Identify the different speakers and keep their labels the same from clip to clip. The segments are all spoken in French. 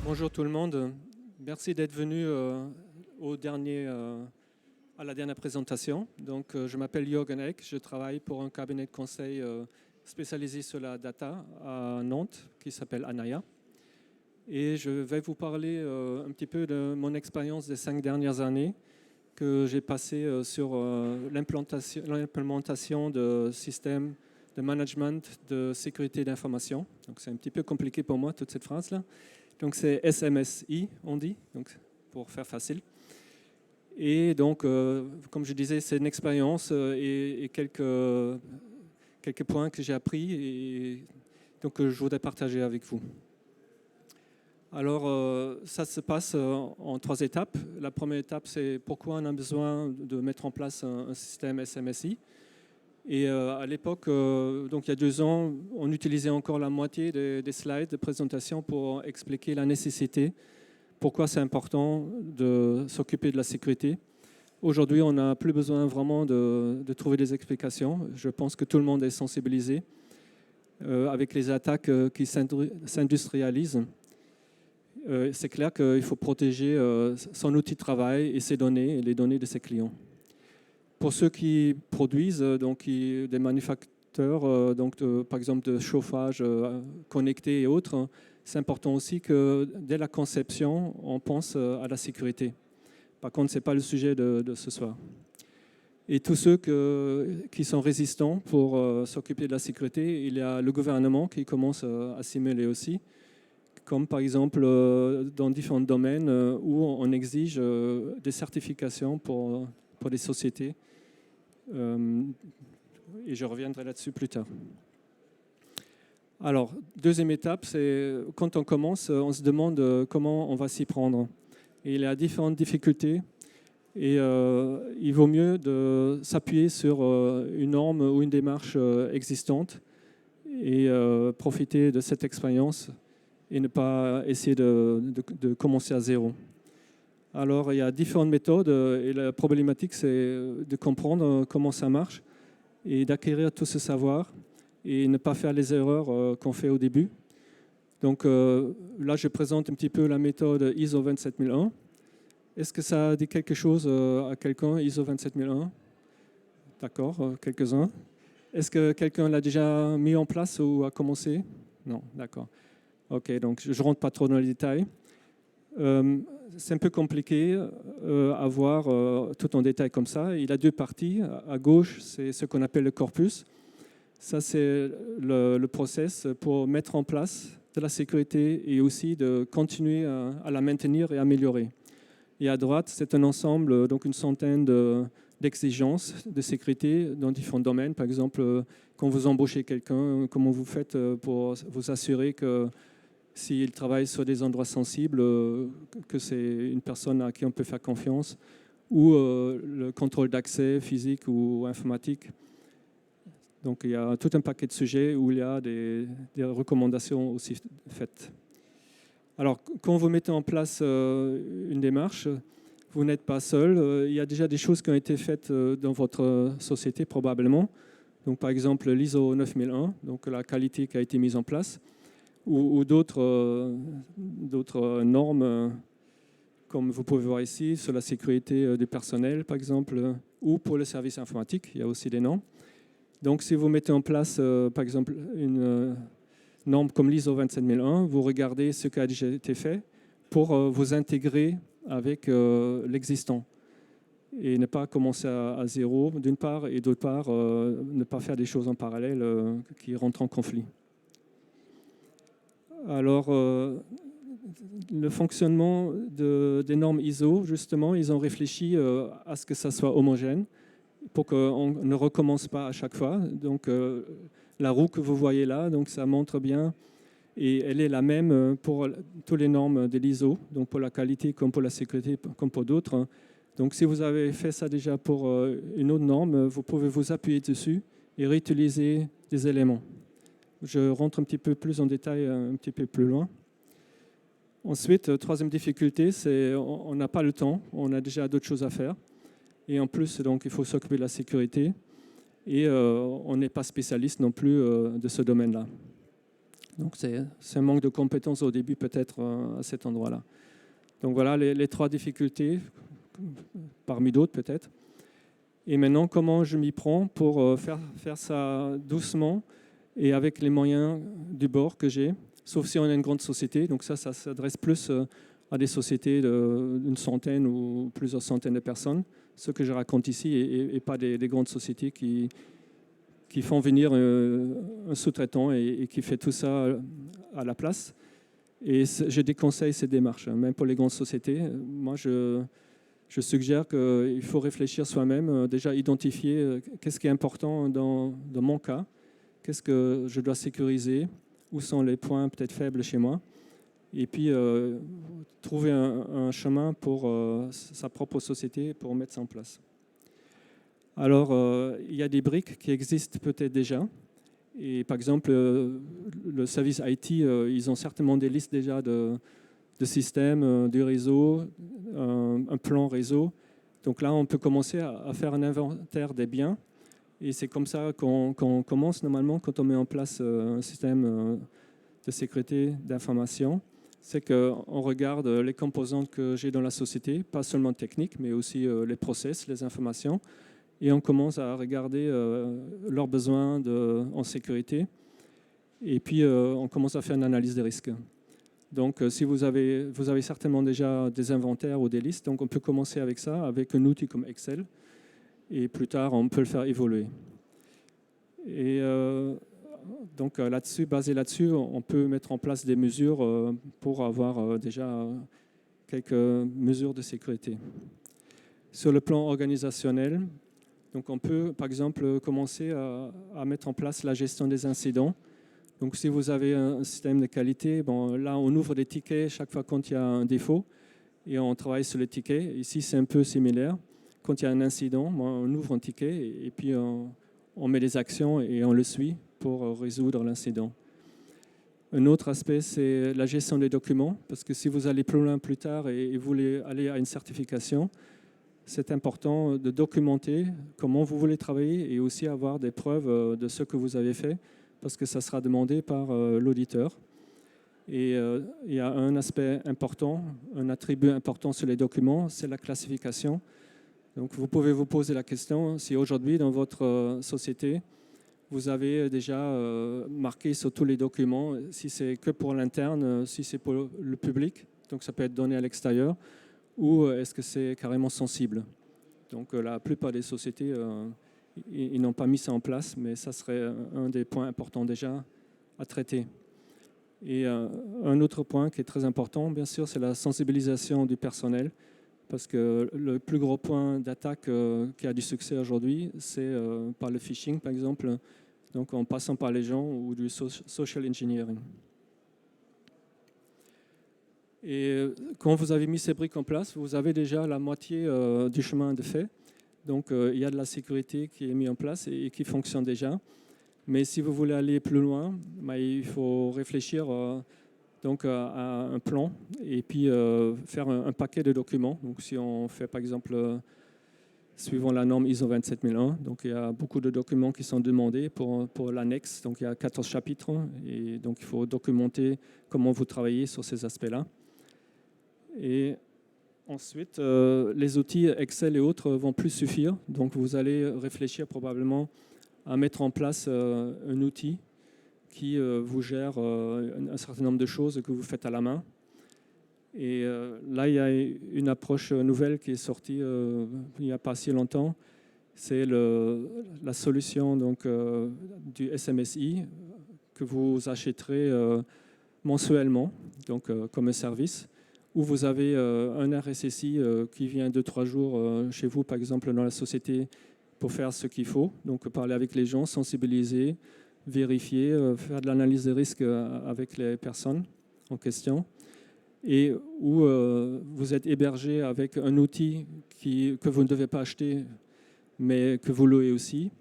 Speaker 1: Bonjour tout le monde. Merci d'être venu à la dernière présentation. Donc, je m'appelle Jürgen Eck, je travaille pour un cabinet de conseil spécialisé sur la data à Nantes qui s'appelle Anaya. Et je vais vous parler un petit peu de mon expérience des 5 dernières années que j'ai passé sur l'implémentation de systèmes de management de sécurité d'information. Donc, c'est un petit peu compliqué pour moi, toute cette phrase-là. Donc c'est SMSI, on dit, donc pour faire facile. Et donc, comme je disais, c'est une expérience et quelques points que j'ai appris et donc je voudrais partager avec vous. Alors, ça se passe en 3 étapes. La première étape, c'est pourquoi on a besoin de mettre en place un système SMSI. Et à l'époque, donc il y a 2 ans, on utilisait encore la moitié des slides de présentation pour expliquer la nécessité, pourquoi c'est important de s'occuper de la sécurité. Aujourd'hui, on n'a plus besoin vraiment de trouver des explications. Je pense que tout le monde est sensibilisé avec les attaques qui s'industrialisent. C'est clair qu'il faut protéger son outil de travail et ses données, et les données de ses clients. Pour ceux qui produisent, donc des manufacteurs, par exemple de chauffage connecté et autres, c'est important aussi que dès la conception, on pense à la sécurité. Par contre, ce n'est pas le sujet de ce soir. Et tous ceux qui sont résistants pour s'occuper de la sécurité, il y a le gouvernement qui commence à s'y mêler aussi, comme par exemple dans différents domaines où on exige des certifications pour les sociétés. Et je reviendrai là-dessus plus tard. Alors, deuxième étape, c'est quand on commence, on se demande comment on va s'y prendre. Et il y a différentes difficultés et il vaut mieux de s'appuyer sur une norme ou une démarche existante et profiter de cette expérience et ne pas essayer de commencer à zéro. Alors, il y a différentes méthodes et la problématique, c'est de comprendre comment ça marche et d'acquérir tout ce savoir et ne pas faire les erreurs qu'on fait au début. Donc là, je présente un petit peu la méthode ISO 27001. Est-ce que ça dit quelque chose à quelqu'un, ISO 27001? D'accord, quelques-uns. Est-ce que quelqu'un l'a déjà mis en place ou a commencé? Non, d'accord. Ok, donc je ne rentre pas trop dans les détails. C'est un peu compliqué à voir tout en détail comme ça. Il a 2 parties. À gauche, c'est ce qu'on appelle le corpus. Ça, c'est le process pour mettre en place de la sécurité et aussi de continuer à la maintenir et améliorer. Et à droite, c'est un ensemble, donc une centaine d'exigences de sécurité dans différents domaines. Par exemple, quand vous embauchez quelqu'un, comment vous faites pour vous assurer que s'il travaille sur des endroits sensibles, que c'est une personne à qui on peut faire confiance, ou le contrôle d'accès physique ou informatique. Donc il y a tout un paquet de sujets où il y a des recommandations aussi faites. Alors quand vous mettez en place une démarche, vous n'êtes pas seul. Il y a déjà des choses qui ont été faites dans votre société probablement. Donc par exemple l'ISO 9001, donc la qualité qui a été mise en place, ou d'autres normes, comme vous pouvez voir ici, sur la sécurité du personnel, par exemple, ou pour le service informatique, il y a aussi des normes. Donc, si vous mettez en place, par exemple, une norme comme l'ISO 27001, vous regardez ce qui a déjà été fait pour vous intégrer avec l'existant et ne pas commencer à zéro, d'une part, et d'autre part, ne pas faire des choses en parallèle qui rentrent en conflit. Alors, le fonctionnement des normes ISO, justement, ils ont réfléchi à ce que ça soit homogène pour qu'on ne recommence pas à chaque fois. Donc, la roue que vous voyez là, donc ça montre bien, et elle est la même pour toutes les normes de l'ISO, donc pour la qualité comme pour la sécurité, comme pour d'autres. Donc, si vous avez fait ça déjà pour une autre norme, vous pouvez vous appuyer dessus et réutiliser des éléments. Je rentre un petit peu plus en détail un petit peu plus loin. Ensuite, troisième difficulté, c'est on n'a pas le temps, on a déjà d'autres choses à faire. Et en plus, donc, il faut s'occuper de la sécurité. Et on n'est pas spécialiste non plus de ce domaine-là. Donc c'est un manque de compétences au début peut-être à cet endroit-là. Donc voilà les 3 difficultés, parmi d'autres peut-être. Et maintenant, comment je m'y prends pour faire ça doucement et avec les moyens du bord que j'ai, sauf si on est une grande société. Donc ça s'adresse plus à des sociétés d'une centaine ou plusieurs centaines de personnes, ce que je raconte ici, et pas des grandes sociétés qui font venir un sous-traitant et qui fait tout ça à la place. Et je déconseille ces démarches, hein, même pour les grandes sociétés. Moi, je suggère qu'il faut réfléchir soi-même, déjà identifier qu'est-ce qui est important dans mon cas, qu'est-ce que je dois sécuriser, où sont les points peut-être faibles chez moi, et puis trouver un chemin pour sa propre société pour mettre ça en place. Alors, il y a des briques qui existent peut-être déjà. Et par exemple, le service IT, ils ont certainement des listes déjà de systèmes, du réseau, un plan réseau. Donc là, on peut commencer à faire un inventaire des biens. Et c'est comme ça qu'on commence normalement quand on met en place un système de sécurité d'information. C'est qu'on regarde les composantes que j'ai dans la société, pas seulement techniques, mais aussi les process, les informations. Et on commence à regarder leurs besoins en sécurité. Et puis, on commence à faire une analyse des risques. Donc, si vous avez certainement déjà des inventaires ou des listes, donc on peut commencer avec ça, avec un outil comme Excel. Et plus tard, on peut le faire évoluer. Et donc, basé là-dessus, on peut mettre en place des mesures pour avoir déjà quelques mesures de sécurité. Sur le plan organisationnel, donc on peut, par exemple, commencer à mettre en place la gestion des incidents. Donc, si vous avez un système de qualité, bon, là, on ouvre des tickets chaque fois quand il y a un défaut et on travaille sur les tickets. Ici, c'est un peu similaire. Quand il y a un incident, on ouvre un ticket et puis on met des actions et on le suit pour résoudre l'incident. Un autre aspect, c'est la gestion des documents, parce que si vous allez plus loin plus tard et vous voulez aller à une certification, c'est important de documenter comment vous voulez travailler et aussi avoir des preuves de ce que vous avez fait, parce que ça sera demandé par l'auditeur. Et il y a un aspect important, un attribut important sur les documents, c'est la classification. Donc vous pouvez vous poser la question, si aujourd'hui dans votre société, vous avez déjà marqué sur tous les documents, si c'est que pour l'interne, si c'est pour le public, donc ça peut être donné à l'extérieur, ou est-ce que c'est carrément sensible? Donc la plupart des sociétés, ils n'ont pas mis ça en place, mais ça serait un des points importants déjà à traiter. Et un autre point qui est très important, bien sûr, c'est la sensibilisation du personnel, parce que le plus gros point d'attaque qui a du succès aujourd'hui, c'est par le phishing, par exemple, donc en passant par les gens ou du social engineering. Et quand vous avez mis ces briques en place, vous avez déjà la moitié du chemin de fait. Donc il y a de la sécurité qui est mise en place et qui fonctionne déjà. Mais si vous voulez aller plus loin, il faut réfléchir donc, à un plan et puis faire un paquet de documents. Donc si on fait par exemple, suivant la norme ISO 27001, donc il y a beaucoup de documents qui sont demandés pour l'annexe. Donc il y a 14 chapitres et donc il faut documenter comment vous travaillez sur ces aspects-là. Et ensuite, les outils Excel et autres vont plus suffire. Donc vous allez réfléchir probablement à mettre en place un outil qui vous gère un certain nombre de choses que vous faites à la main. Et là, il y a une approche nouvelle qui est sortie il n'y a pas si longtemps. C'est la solution donc, du SMSI que vous achèterez mensuellement, donc comme un service, où vous avez un RSSI qui vient 2-3 jours chez vous, par exemple, dans la société, pour faire ce qu'il faut, donc parler avec les gens, sensibiliser, vérifier, faire de l'analyse des risques avec les personnes en question, et où vous êtes hébergé avec un outil que vous ne devez pas acheter, mais que vous louez aussi,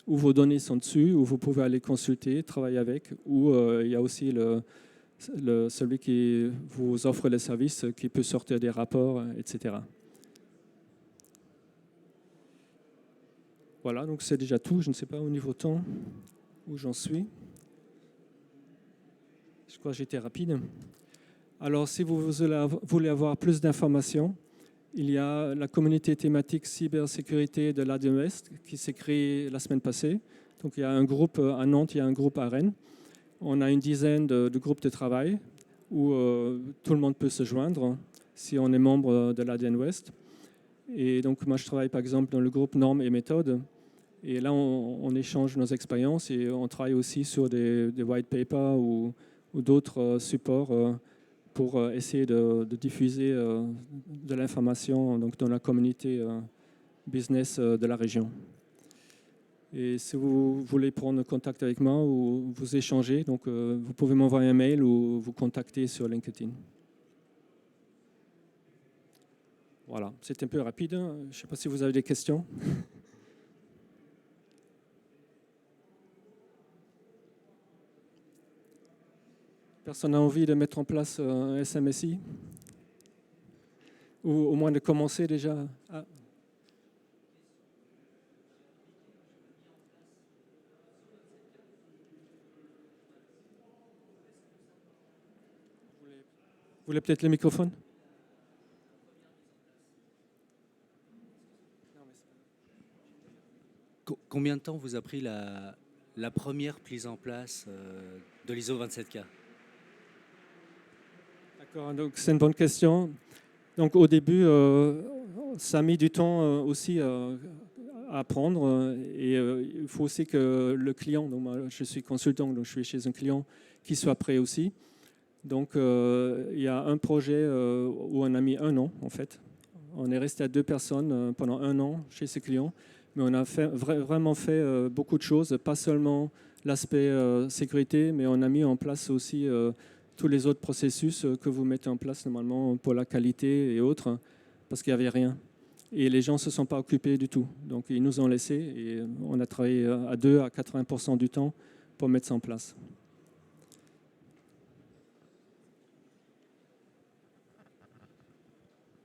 Speaker 1: où vos données sont dessus, où vous pouvez aller consulter, travailler avec, où il y a aussi celui qui vous offre les services, qui peut sortir des rapports, etc. Voilà, donc c'est déjà tout. Je ne sais pas au niveau temps où j'en suis. Je crois que j'étais rapide. Alors, si vous voulez avoir plus d'informations, il y a la communauté thématique cybersécurité de l'ADN Ouest qui s'est créée la semaine passée. Donc, il y a un groupe à Nantes, il y a un groupe à Rennes. On a une dizaine de groupes de travail où tout le monde peut se joindre si on est membre de l'ADN Ouest. Et donc, moi, je travaille par exemple dans le groupe Normes et Méthodes. Et là, on échange nos expériences et on travaille aussi sur des white papers ou d'autres supports pour essayer de diffuser de l'information donc, dans la communauté business de la région. Et si vous voulez prendre contact avec moi ou vous échanger, donc, vous pouvez m'envoyer un mail ou vous contacter sur LinkedIn. Voilà, c'est un peu rapide. Je ne sais pas si vous avez des questions. Personne n'a envie de mettre en place un SMSI? Ou au moins de commencer déjà? Ah. Vous voulez peut-être le microphone?
Speaker 2: Combien de temps vous a pris la première mise en place de l'ISO 27K?
Speaker 1: D'accord, donc c'est une bonne question. Donc au début, ça a mis du temps aussi à apprendre et il faut aussi que le client, donc moi, je suis consultant, donc je suis chez un client qui soit prêt aussi. Donc il y a un projet où on a mis 1 an en fait. On est resté à 2 personnes pendant 1 an chez ce client, mais on a vraiment fait beaucoup de choses, pas seulement l'aspect sécurité, mais on a mis en place aussi tous les autres processus que vous mettez en place normalement pour la qualité et autres, parce qu'il n'y avait rien. Et les gens ne se sont pas occupés du tout. Donc ils nous ont laissés et on a travaillé à 2 à 80% du temps pour mettre ça en place.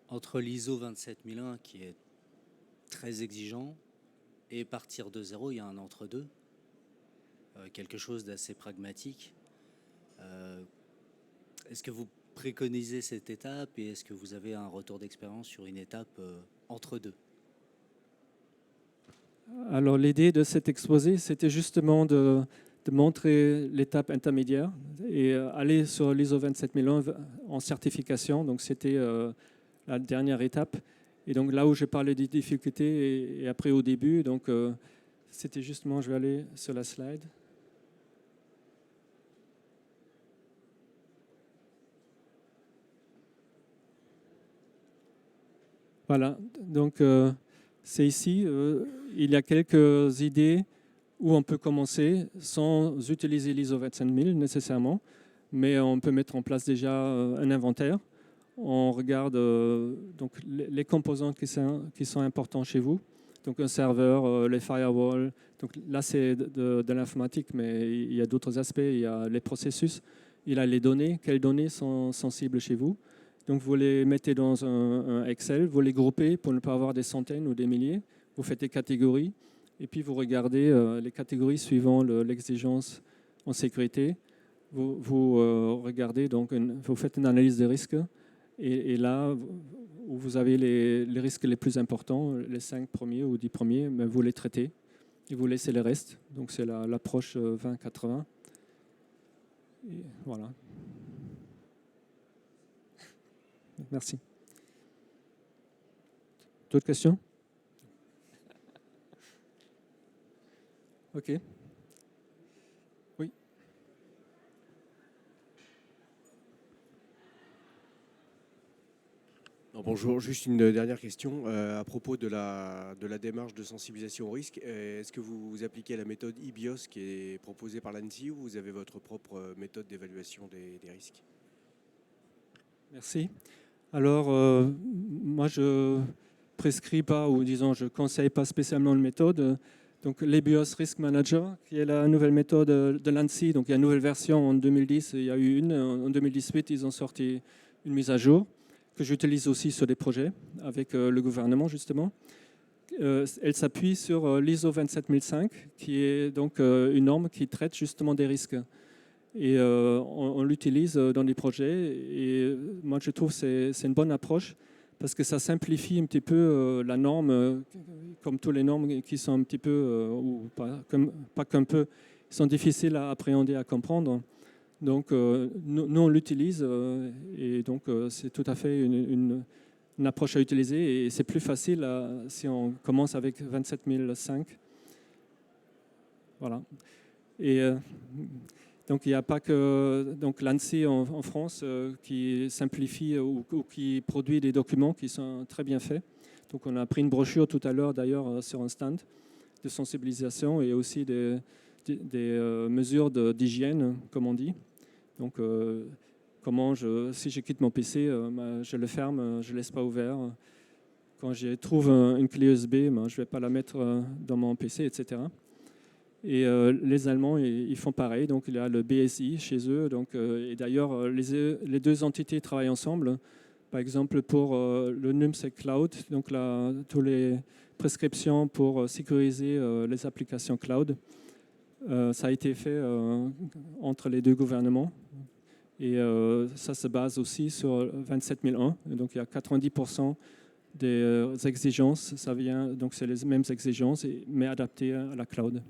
Speaker 2: Entre l'ISO 27001 qui est très exigeant et partir de zéro, il y a un entre-deux, quelque chose d'assez pragmatique. Est-ce que vous préconisez cette étape et est-ce que vous avez un retour d'expérience sur une étape entre deux?
Speaker 1: Alors l'idée de cet exposé, c'était justement de montrer l'étape intermédiaire et aller sur l'ISO 27001 en certification. Donc c'était la dernière étape. Et donc là où j'ai parlé des difficultés et après au début, donc c'était justement, je vais aller sur la slide. Voilà, donc c'est ici, il y a quelques idées où on peut commencer sans utiliser l'ISO 27000 nécessairement, mais on peut mettre en place déjà un inventaire. On regarde donc les composants qui sont importants chez vous, donc un serveur, les firewalls. Donc là, c'est de l'informatique, mais il y a d'autres aspects. Il y a les processus, il y a les données. Quelles données sont sensibles chez vous? Donc vous les mettez dans un Excel, vous les groupez pour ne pas avoir des centaines ou des milliers. Vous faites des catégories et puis vous regardez les catégories suivant l'exigence en sécurité. Vous regardez donc, vous faites une analyse des risques et là où vous avez les risques les plus importants, les 5 premiers ou 10 premiers, mais vous les traitez et vous laissez les restes. Donc c'est l'approche 20-80. Et voilà. Merci. D'autres questions? OK. Oui.
Speaker 3: Bonjour, juste une dernière question à propos de la démarche de sensibilisation au risque. Est-ce que vous appliquez la méthode IBIOS qui est proposée par l'ANSSI ou vous avez votre propre méthode d'évaluation des risques?
Speaker 1: Merci. Alors, moi, je prescris pas, ou disons, je conseille pas spécialement une méthode. Donc, l'EBIOS Risk Manager, qui est la nouvelle méthode de l'ANSSI. Donc, il y a une nouvelle version en 2010, il y a eu une. En 2018, ils ont sorti une mise à jour que j'utilise aussi sur des projets avec le gouvernement, justement. Elle s'appuie sur l'ISO 27005, qui est donc une norme qui traite justement des risques. Et on l'utilise dans des projets. Et moi, je trouve que c'est une bonne approche parce que ça simplifie un petit peu la norme, comme toutes les normes qui sont un petit peu, ou pas qu'un peu, sont difficiles à appréhender, à comprendre. Donc, nous, on l'utilise et donc c'est tout à fait une approche à utiliser. Et c'est plus facile si on commence avec 27005. Voilà. Et donc, il n'y a pas que l'ANSSI en France qui simplifie ou qui produit des documents qui sont très bien faits. Donc, on a pris une brochure tout à l'heure, d'ailleurs, sur un stand de sensibilisation et aussi des mesures d'hygiène, comme on dit. Donc, si je quitte mon PC, je le ferme, je ne laisse pas ouvert. Quand je trouve une clé USB, je ne vais pas la mettre dans mon PC, etc. Et les Allemands, ils font pareil. Donc, il y a le BSI chez eux. Donc, et d'ailleurs, les deux entités travaillent ensemble. Par exemple, pour le NUMSEC Cloud, donc toutes les prescriptions pour sécuriser les applications cloud, ça a été fait entre les deux gouvernements. Et ça se base aussi sur 27001. Donc, il y a 90% des exigences. Donc, c'est les mêmes exigences, mais adaptées à la cloud.